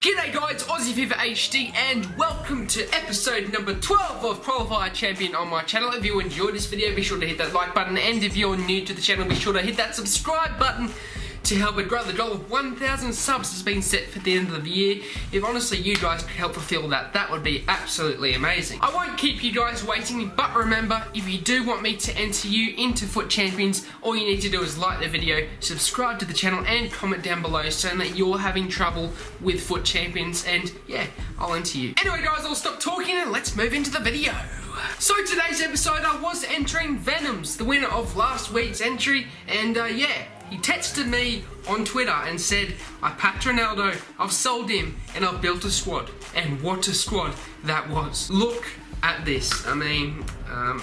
G'day guys, Aussie Fifa HD and welcome to episode number 12 of FUT Champions on my channel. If you enjoyed this video, be sure to hit that like button, and if you're new to the channel, be sure to hit that subscribe button to help it grow. The goal of 1,000 subs has been set for the end of the year. If honestly you guys could help fulfill that, that would be absolutely amazing. I won't keep you guys waiting, but remember, if you do want me to enter you into FUT Champions, all you need to do is like the video, subscribe to the channel, and comment down below saying that you're having trouble with FUT Champions, and yeah, I'll enter you. Anyway guys, I'll stop talking and let's move into the video. So today's episode, I was entering Venoms, the winner of last week's entry, and yeah, he texted me on Twitter and said, I packed Ronaldo, I've sold him, and I've built a squad. And what a squad that was. Look at this. I mean,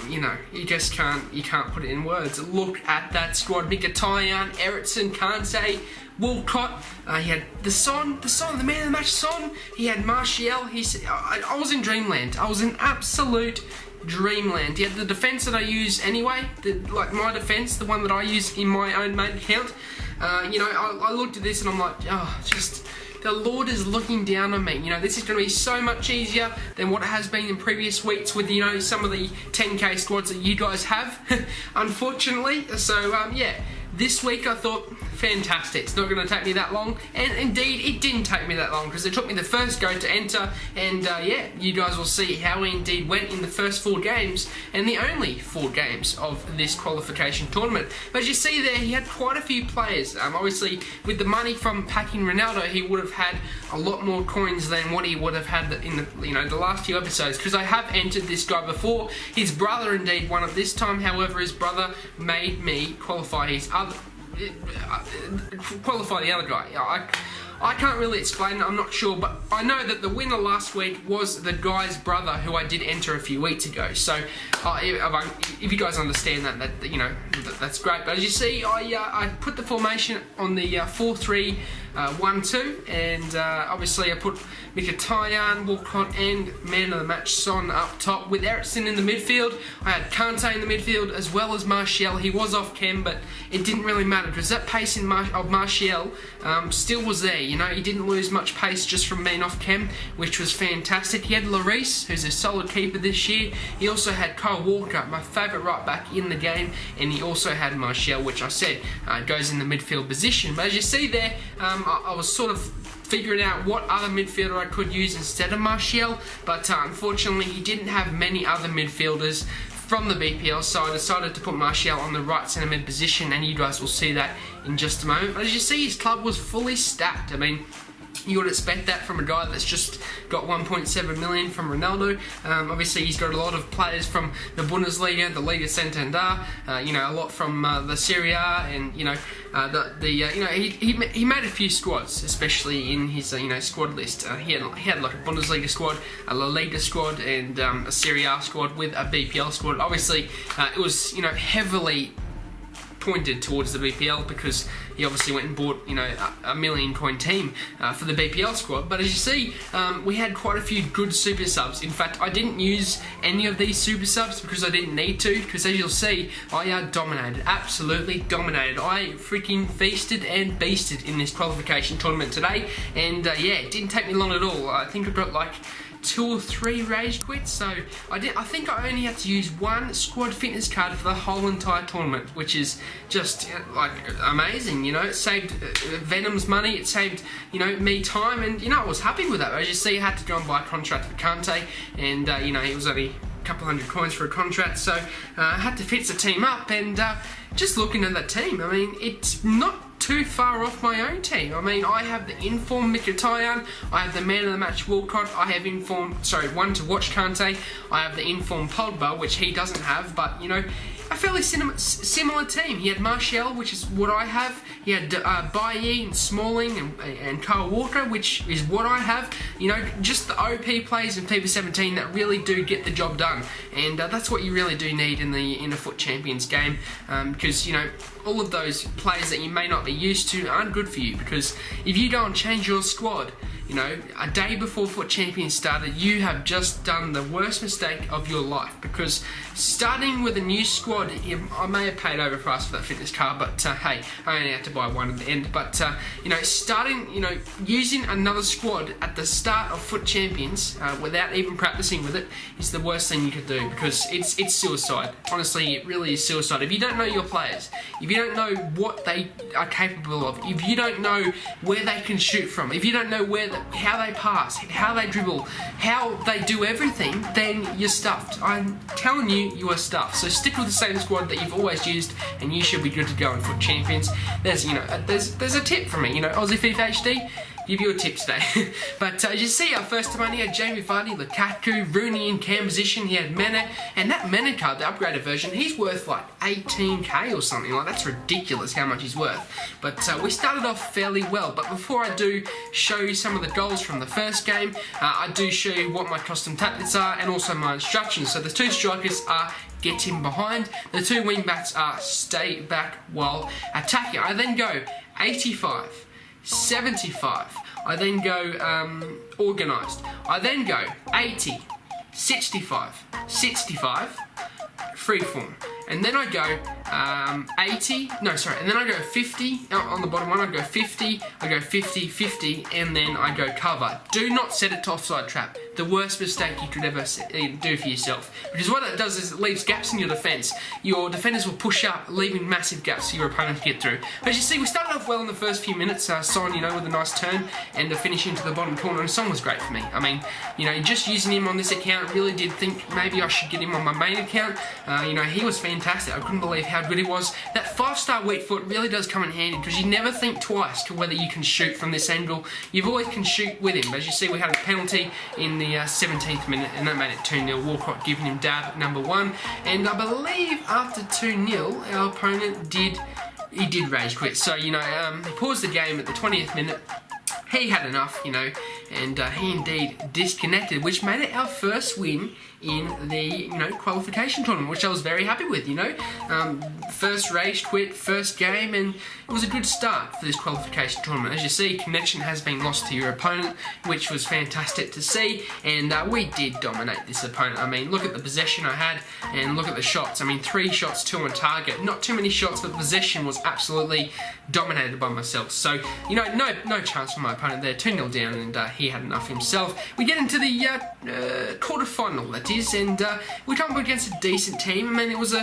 you know, you can't put it in words. Look at that squad. Mkhitaryan, Ericsson, Kante, Walcott, he had the man of the match, Son. He had Martial. I was in dreamland. I was in absolute dreamland. He had the defense that I use anyway, like my defense, the one that I use in my own main account. You know, I looked at this and I'm like, oh, just the Lord is looking down on me. You know, this is going to be so much easier than what it has been in previous weeks with, you know, some of the 10k squads that you guys have, unfortunately. So, yeah, this week I thought, fantastic, it's not going to take me that long, and indeed it didn't take me that long because it took me the first go to enter, and yeah, you guys will see how we indeed went in the first 4 games and the only 4 games of this qualification tournament. But as you see there, he had quite a few players. Obviously with the money from packing Ronaldo, he would have had a lot more coins than what he would have had in the, you know, the last few episodes, because I have entered this guy before. His brother indeed won it this time, however his brother made me qualify the other guy. I can't really explain it, I'm not sure, but I know that the winner last week was the guy's brother who I did enter a few weeks ago. So if you guys understand that you know, that's great. But as you see, I put the formation on the 4-3-1-2, and obviously I put Mkhitaryan, Walcott, and man of the match Son up top with Ericsson in the midfield. I had Kante in the midfield as well as Martial. He was off chem, but it didn't really matter because that pace of Martial still was there. You know, he didn't lose much pace just from being off chem, which was fantastic. He had Lloris, who's a solid keeper this year. He also had Kyle Walker, my favourite right back in the game, and he also had Martial, which I said goes in the midfield position. But as you see there, I was sort of figuring out what other midfielder I could use instead of Martial, but unfortunately he didn't have many other midfielders from the BPL, so I decided to put Martial on the right centre mid position, and you guys will see that in just a moment. But as you see, his club was fully stacked. I mean, you would expect that from a guy that's just got 1.7 million from Ronaldo. Obviously, he's got a lot of players from the Bundesliga, the Liga Santander, you know, a lot from the Serie A, and you know, you know, he made a few squads, especially in his you know, squad list. He had like a Bundesliga squad, a La Liga squad, and a Serie A squad with a BPL squad. Obviously, it was, you know, heavily pointed towards the BPL because he obviously went and bought, you know, a million coin team for the BPL squad. But as you see, we had quite a few good super subs. In fact, I didn't use any of these super subs because I didn't need to, because as you'll see, I dominated, absolutely dominated. I freaking feasted and beasted in this qualification tournament today, and yeah, it didn't take me long at all. I think I got like 2 or 3 rage quits, so I think I only had to use 1 squad fitness card for the whole entire tournament, which is just like amazing. You know, it saved Venom's money, it saved, you know, me time, and you know, I was happy with that. As you see, I had to go and buy a contract for Kante, and you know, it was only a couple hundred coins for a contract, so I had to fix the team up. And just looking at that team, I mean, it's not too far off my own team. I mean, I have the informed Mkhitaryan, I have the man of the match Walcott, I have one to watch Kante, I have the informed Pogba, which he doesn't have, but you know, a fairly similar team. He had Martial, which is what I have. He had Bailly and Smalling and Kyle Walker, which is what I have. You know, just the OP players in FIFA 17 that really do get the job done, and that's what you really do need in a FUT Champions game, because you know, all of those players that you may not be used to aren't good for you, because if you go and change your squad, you know, a day before FUT Champions started, you have just done the worst mistake of your life, because starting with a new squad, I may have paid overpriced for that fitness card, but hey, I only had to buy one at the end. But you know, using another squad at the start of FUT Champions without even practicing with it is the worst thing you could do, because it's suicide. Honestly, it really is suicide. If you don't know your players, if you don't know what they are capable of, if you don't know where they can shoot from, if you don't know how they pass, how they dribble, how they do everything, then you're stuffed. I'm telling you, you are stuffed. So stick with the same squad that you've always used, and you should be good to go in FUT Champions. There's a tip from me, you know, Aussie FIFA HD. Give you a tip today. But as you see, our first time on, he had Jamie Vardy, Lukaku, Rooney in cam position, he had Mane, and that Mane card, the upgraded version, he's worth like 18k or something. Like, that's ridiculous how much he's worth. But we started off fairly well. But before I do show you some of the goals from the first game, I do show you what my custom tactics are and also my instructions. So the two strikers are get in behind, the two wing backs are stay back while attacking. I then go 85, 75, I then go organised, I then go 80, 65, 65, freeform, and then I go 80, no sorry, and then I go 50, on the bottom one I go 50, I go 50, 50, and then I go cover. Do not set it to offside trap. The worst mistake you could ever do for yourself. Because what it does is it leaves gaps in your defence. Your defenders will push up, leaving massive gaps for your opponent to get through. But as you see, we started off well in the first few minutes. Son, you know, with a nice turn and a finish into the bottom corner. And Son was great for me. I mean, you know, just using him on this account, really did think maybe I should get him on my main account. You know, he was fantastic. I couldn't believe how good he was. That 5-star weak foot really does come in handy, because you never think twice to whether you can shoot from this angle. You always can shoot with him. As you see, we had a penalty in the 17th minute, and that made it 2-0. Walcott giving him dab number 1, and I believe after 2-0 our opponent did rage quit. So, you know, he paused the game at the 20th minute. He had enough, you know, and he indeed disconnected, which made it our first win in the, you know, qualification tournament, which I was very happy with, you know. First rage quit, first game, and it was a good start for this qualification tournament. As you see, connection has been lost to your opponent, which was fantastic to see, and we did dominate this opponent. I mean, look at the possession I had, and look at the shots. I mean, 3 shots, 2 on target. Not too many shots, but the possession was absolutely dominated by myself. So, you know, no chance for my opponent there. 2-0 down, and he had enough himself. We get into the quarter-final, that is, and we come up against a decent team. I mean, it was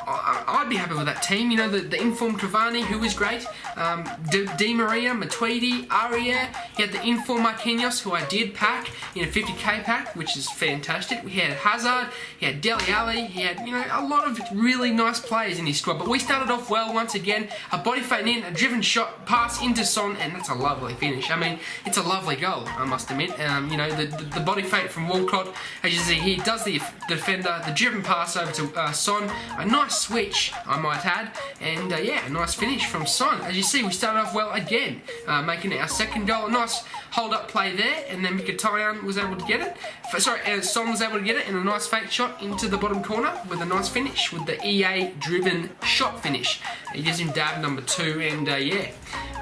I'd be happy with that team. You know, the informed Cavani, who was great, Di Maria, Matuidi, Aria. He had the informed Marquinhos, who I did pack in a 50k pack, which is fantastic. We had Hazard, he had Dele Alli, he had, you know, a lot of really nice players in his squad. But we started off well once again. A body feint in, a driven shot, pass into Son, and that's a lovely finish. I mean, it's a lovely goal, I must admit. You know, the body feint from Walcott, as you see, he does the defender, the driven pass over to Son, a nice switch, I might add, and yeah, a nice finish from Son. As you see, we started off well again, making it our second goal. A nice hold-up play there, and then Mkhitaryan was able to get it. Son was able to get it, and a nice fake shot into the bottom corner with a nice finish, with the EA-driven shot finish. He gives him dab number 2, and yeah,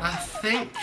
I think...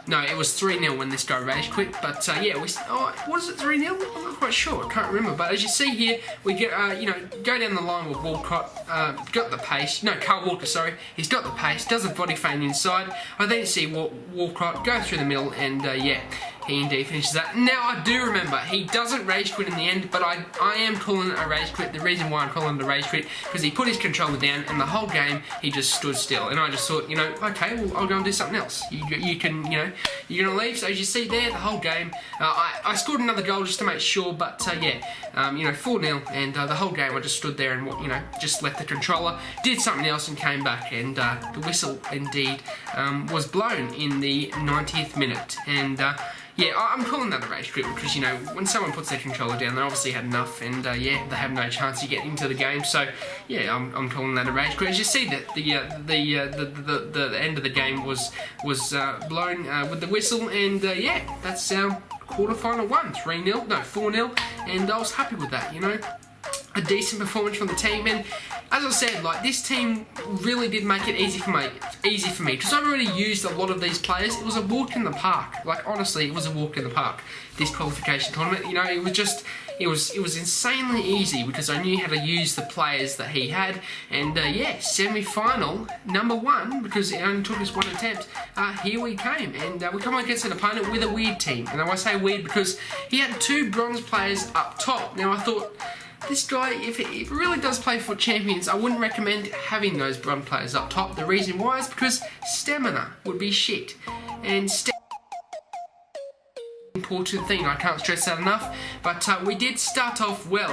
No, it was 3-0 when this guy rage quit, but yeah, what is it, 3-0? I'm not quite sure, I can't remember, but as you see here, we get, you know, go down the line with Walcott, got the pace, no, Carl Walker, sorry, he's got the pace, does a body feint inside. I then see Walcott go through the middle, and yeah, he indeed finishes that. Now, I do remember, he doesn't rage quit in the end, but I am calling it a rage quit. The reason why I'm calling it a rage quit, because he put his controller down, and the whole game, he just stood still. And I just thought, you know, okay, well, I'll go and do something else. You can, you know, you're going to leave. So as you see there, the whole game, I scored another goal just to make sure, but yeah, you know, 4-0, and the whole game I just stood there and, you know, just left the controller, did something else and came back, and the whistle indeed was blown in the 90th minute. And yeah, I'm calling that a rage quit, because, you know, when someone puts their controller down, they obviously had enough, and yeah, they have no chance to get into the game. So yeah, I'm calling that a rage quit. As you see, that the end of the game was blown with the whistle, and yeah, that's our quarter-final one, 3-0, no, 4-0, and I was happy with that, you know. A decent performance from the team, and as I said, like, this team really did make it easy for me because I've already used a lot of these players. It was a walk in the park. Like, honestly, it was a walk in the park, this qualification tournament. You know, it was just, it was insanely easy because I knew how to use the players that he had. And yeah, semi-final number 1, because it only took us 1 attempt. Here we came, and we come against an opponent with a weird team. And I say weird because he had 2 bronze players up top. Now I thought, this guy, if it really does play FUT Champions, I wouldn't recommend having those bronze players up top. The reason why is because stamina would be shit. And important thing, I can't stress that enough, but we did start off well.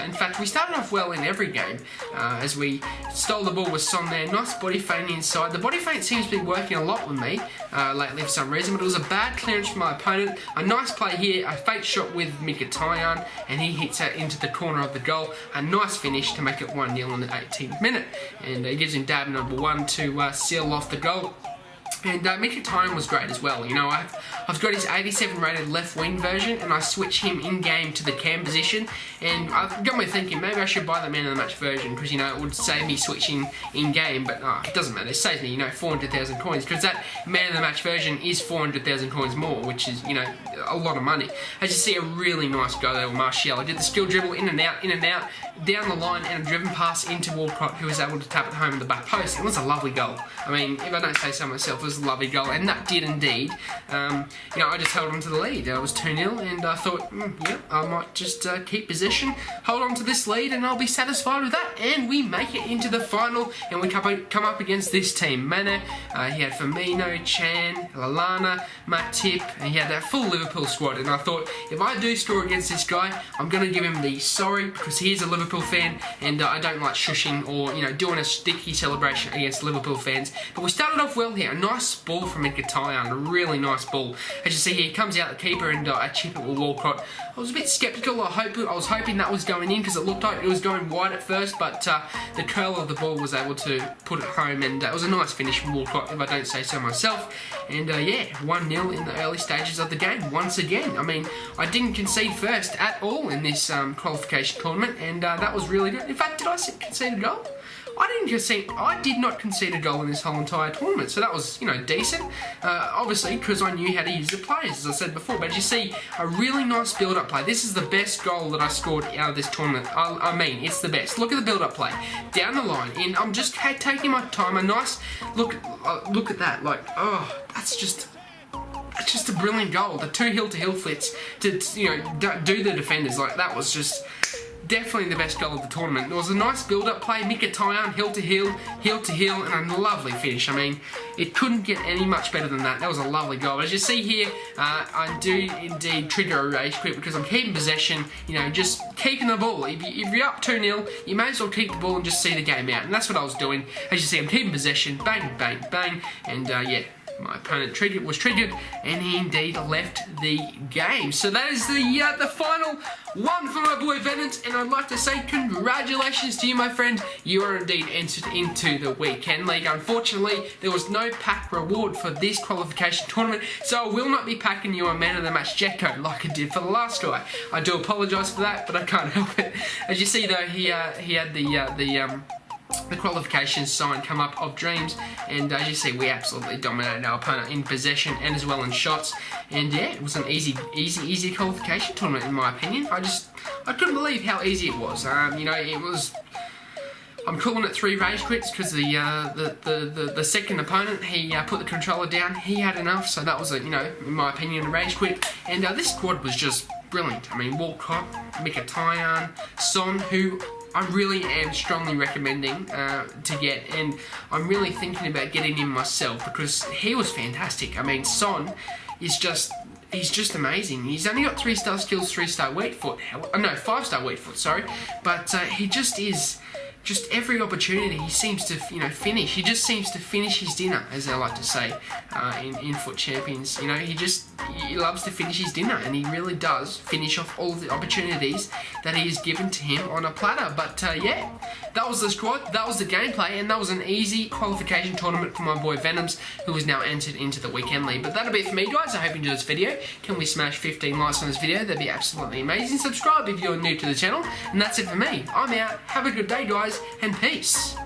In fact, we started off well in every game as we stole the ball with Son there. Nice body feint inside. The body feint seems to be working a lot with me lately for some reason, but it was a bad clearance from my opponent. A nice play here, a fake shot with Mkhitaryan, and he hits that into the corner of the goal. A nice finish to make it 1-0 in the 18th minute, and it gives him dab number 1 to seal off the goal. And Mkhitaryan was great as well. You know, I've got his 87 rated left wing version, and I switch him in game to the cam position. And I've got me thinking maybe I should buy the man of the match version because, you know, it would save me switching in game. But it doesn't matter. It saves me, you know, 400,000 coins because that man of the match version is 400,000 coins more, which is, you know, a lot of money. As you see, a really nice goal there with Martial. I did the skill dribble in and out, down the line, and a driven pass into Walcott, who was able to tap it home in the back post. It was a lovely goal. I mean, if I don't say so myself, it was a lovely goal, and that did indeed. You know, I just held on to the lead. It was 2-0, and I thought, yeah, I might just keep possession, hold on to this lead, and I'll be satisfied with that. And we make it into the final, and we come up against this team. Mane, he had Firmino, Chan, Lallana, Matip, and he had that full Liverpool squad. And I thought, if I do score against this guy, I'm going to give him the sorry, because he is a Liverpool fan, and I don't like shushing or, you know, doing a sticky celebration against Liverpool fans. But we started off well here. A nice ball from Mkhitaryan, a really nice ball. As you see here, he comes out the keeper, and I chip it with Walcott. I was a bit sceptical. I was hoping that was going in because it looked like it was going wide at first, but the curl of the ball was able to put it home, and it was a nice finish from Walcott, if I don't say so myself. And yeah, 1-0 in the early stages of the game once again. I mean, I didn't concede first at all in this qualification tournament, and that was really good. In fact, did I concede a goal? I did not concede a goal in this whole entire tournament, so that was, you know, decent. Obviously, because I knew how to use the players, as I said before. But as you see, a really nice build-up play. This is the best goal that I scored out of this tournament. I mean, it's the best. Look at the build-up play down the line, and I'm just taking my time. A nice look at that. Like, oh, that's just. It's just a brilliant goal. The 2 heel-to-heel flips to, you know, do the defenders. Like, that was just definitely the best goal of the tournament. There was a nice build-up play, Mkhitaryan, heel-to-heel, and a lovely finish. I mean, it couldn't get any much better than that. That was a lovely goal. As you see here, I do indeed trigger a rage quit because I'm keeping possession, you know, just keeping the ball. If you're up 2-0, you may as well keep the ball and just see the game out. And that's what I was doing. As you see, I'm keeping possession, bang, bang, bang, and yeah. My opponent was triggered, and he indeed left the game. So that is the final one for my boy Venant, and I'd like to say congratulations to you, my friend. You are indeed entered into the Weekend League. Unfortunately, there was no pack reward for this qualification tournament, so I will not be packing you a Man of the Match Jekko like I did for the last guy. I do apologise for that, but I can't help it. As you see, though, he had the qualification sign come up of dreams, and as you see, we absolutely dominated our opponent in possession and as well in shots. And yeah, it was an easy qualification tournament in my opinion. I couldn't believe how easy it was. You know, it was. I'm calling it 3 rage quits because the second opponent, he put the controller down. He had enough, so that was a, you know, in my opinion, a rage quit. And this squad was just brilliant. I mean, Walcott, Mkhitaryan, Son, who I really am strongly recommending to get, and I'm really thinking about getting him myself because he was fantastic. I mean, Son is he's just amazing. He's only got 3-star skills, 3-star weak foot. No, 5-star weak foot, sorry. But he just is. Just every opportunity he seems to, you know, finish. He just seems to finish his dinner, as I like to say, in FUT Champions. You know, he loves to finish his dinner, and he really does finish off all of the opportunities that he is given to him on a platter. But yeah, that was the squad, that was the gameplay, and that was an easy qualification tournament for my boy Venoms, who is now entered into the weekend league. But that'll be it for me, guys. I hope you enjoyed this video. Can we smash 15 likes on this video? That'd be absolutely amazing. Subscribe if you're new to the channel, and that's it for me. I'm out. Have a good day, guys, and peace.